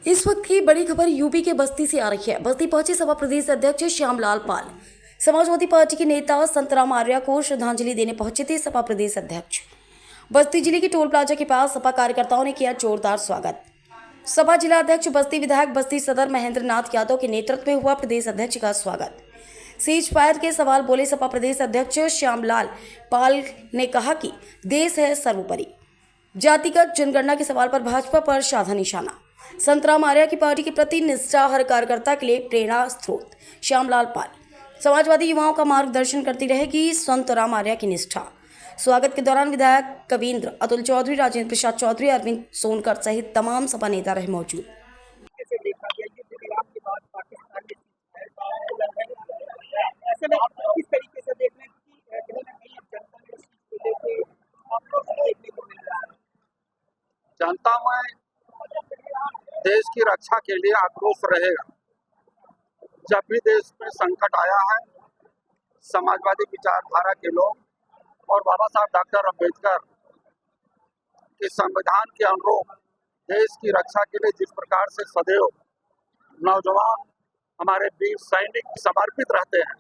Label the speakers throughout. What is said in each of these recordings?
Speaker 1: इस वक्त की बड़ी खबर यूपी के बस्ती से आ रही है। बस्ती पहुंचे सपा प्रदेश अध्यक्ष श्यामलाल पाल। समाजवादी पार्टी के नेता संतराम आर्या को श्रद्धांजलि देने पहुंचे थे सपा प्रदेश अध्यक्ष। बस्ती जिले के टोल प्लाजा के पास सपा कार्यकर्ताओं ने किया जोरदार स्वागत। सपा जिला अध्यक्ष बस्ती विधायक बस्ती सदर महेंद्र नाथ यादव के नेतृत्व में हुआ प्रदेश अध्यक्ष का स्वागत। सीज फायर के सवाल बोले सपा प्रदेश अध्यक्ष श्यामलाल पाल ने कहा कि देश है सर्वोपरि। जातिगत जनगणना के सवाल पर भाजपा पर साधा निशाना। संतराम आर्या की पार्टी के प्रति निष्ठा हर कार्यकर्ता के लिए प्रेरणा स्रोत। श्यामलाल पाल समाजवादी युवाओं का मार्गदर्शन करती रहेगी संतराम आर्या की निष्ठा। स्वागत के दौरान विधायक कविंद्र, अतुल चौधरी, राजेंद्र प्रसाद चौधरी, अरविंद सोनकर सहित तमाम सपा नेता रहे मौजूद।
Speaker 2: जनता में देश की रक्षा के लिए आक्रोश रहेगा। जब भी देश में संकट आया है, समाजवादी विचारधारा के लोग और बाबा साहब डॉक्टर अम्बेडकर के संविधान के अनुरूप देश की रक्षा के लिए जिस प्रकार से सदैव नौजवान हमारे वीर सैनिक समर्पित रहते हैं,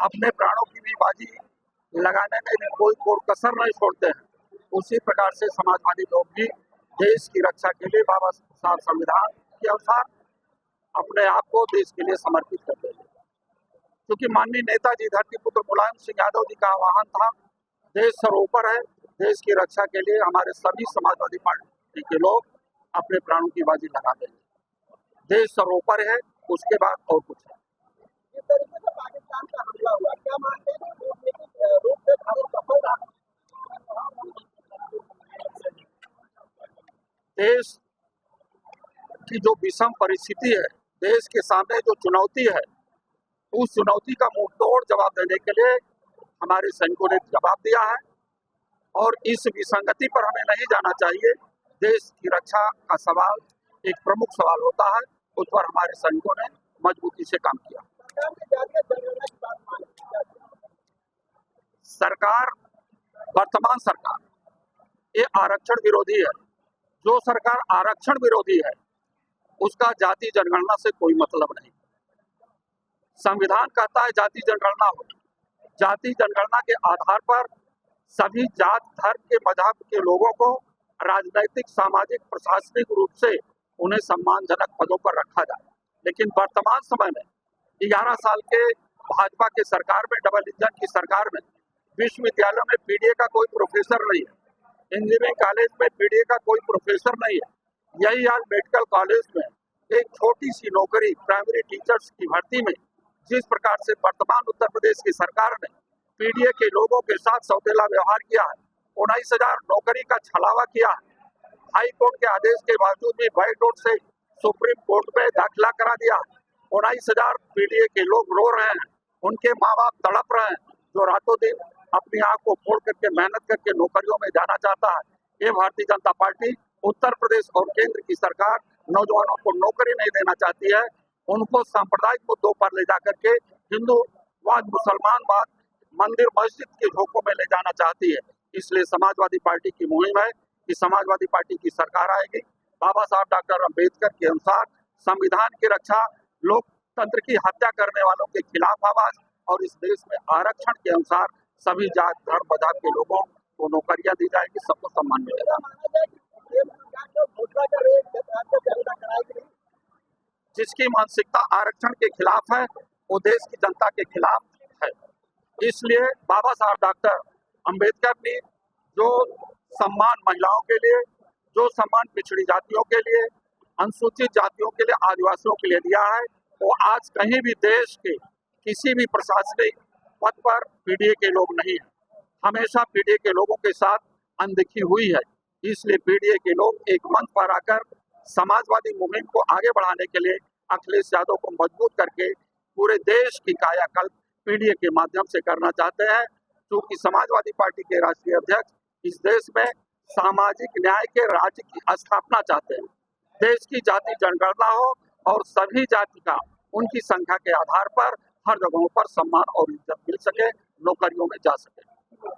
Speaker 2: अपने प्राणों की भी बाजी लगाने में भी कोई कसर नहीं छोड़ते हैं, उसी प्रकार से समाजवादी लोग भी देश की रक्षा के लिए बाबा साहब संविधान के अनुसार अपने आप को देश के लिए समर्पित करते हैं। क्योंकि माननीय नेताजी धरतीपुत्र मुलायम सिंह यादव जी का आह्वान था, देश सर्वोपर है, देश की रक्षा के लिए हमारे सभी समाजवादी पार्टी के लोग अपने प्राणों की बाजी लगा देंगे। देश सर्वोपर है, उसके बाद और कुछ है।
Speaker 3: जिस तरीके से पाकिस्तान का हमला हुआ, क्या मानते हैं कि रूप से भारत सफल रहा?
Speaker 2: देश की जो विषम परिस्थिति है, देश के सामने जो चुनौती है, उस चुनौती का मुंहतोड़ जवाब देने के लिए हमारे सैनिकों ने जवाब दिया है और इस विसंगति पर हमें नहीं जाना चाहिए। देश की रक्षा का सवाल एक प्रमुख सवाल होता है, उस पर हमारे सैनिकों ने मजबूती से काम किया। सरकार, वर्तमान सरकार ये आरक्षण विरोधी है। जो सरकार आरक्षण विरोधी है, उसका जाति जनगणना से कोई मतलब नहीं। संविधान कहता है जाति जनगणना हो। जाति जनगणना के आधार पर सभी जात, धर्म के, मजहब के लोगों को राजनैतिक, सामाजिक, प्रशासनिक रूप से उन्हें सम्मानजनक पदों पर रखा जाए। लेकिन वर्तमान समय में 11 साल के भाजपा के सरकार में, डबल इंजन की सरकार में, विश्वविद्यालयों में पीडीए का कोई प्रोफेसर नहीं है, इंजीनियरिंग कॉलेज में पीडीए का कोई प्रोफेसर नहीं है। यही हाल मेडिकल कॉलेज में एक छोटी सी नौकरी प्राइमरी टीचर्स की भर्ती में जिस प्रकार से वर्तमान उत्तर प्रदेश की सरकार ने पीडीए के लोगों के साथ सौतेला व्यवहार किया है, 19,000 नौकरी का छलावा किया है, हाई कोर्ट के आदेश के बावजूद भी बाइकआउट से सुप्रीम कोर्ट में दाखिला करा दिया है। 19,000 पीडीए के लोग रो रहे हैं, उनके माँ बाप तड़प रहे हैं, जो रातों दिन अपनी आंख को फोड़ करके मेहनत करके नौकरियों में जाना चाहता है। ये भारतीय जनता पार्टी, उत्तर प्रदेश और केंद्र की सरकार नौजवानों को नौकरी नहीं देना चाहती है, उनको सांप्रदायिक मुद्दों पर ले जाकर के हिंदूवाद, मुसलमानवाद, मंदिर मस्जिद के झोंकों में ले जाना चाहती है। इसलिए समाजवादी पार्टी की मुहिम है कि समाजवादी पार्टी की सरकार आएगी, बाबा साहब डॉक्टर अम्बेडकर के अनुसार संविधान की रक्षा, लोकतंत्र की हत्या करने वालों के खिलाफ आवाज और इस देश में आरक्षण के अनुसार सभी जात, धर्म, मजहब के लोगों को नौकरियां दी जाएगी, सबको सम्मान मिलेगा। जिसकी मानसिकता आरक्षण के खिलाफ है, वो देश की जनता के खिलाफ है। इसलिए बाबा साहब डॉक्टर अम्बेडकर ने जो सम्मान महिलाओं के लिए, जो सम्मान पिछड़ी जातियों के लिए, अनुसूचित जातियों के लिए, आदिवासियों के लिए दिया है, वो आज कहीं भी देश के किसी भी प्रशासनिक पद पर पीडीए के लोग नहीं है। हमेशा पीडीए के लोगों के साथ अनदेखी हुई है। इसलिए पीडीए के लोग एक मंच पर आकर समाजवादी मुहिम को आगे बढ़ाने के लिए अखिलेश यादव को मजबूत करके पूरे देश की कायाकल्प पीडीए के माध्यम से करना चाहते हैं। क्योंकि समाजवादी पार्टी के राष्ट्रीय अध्यक्ष इस देश में सामाजिक न्याय के राज्य की स्थापना चाहते हैं। देश की जाति जनगणना हो और सभी जाति का उनकी संख्या के आधार पर हर जगहों पर सम्मान और इज्जत मिल सके, नौकरियों में जा सके।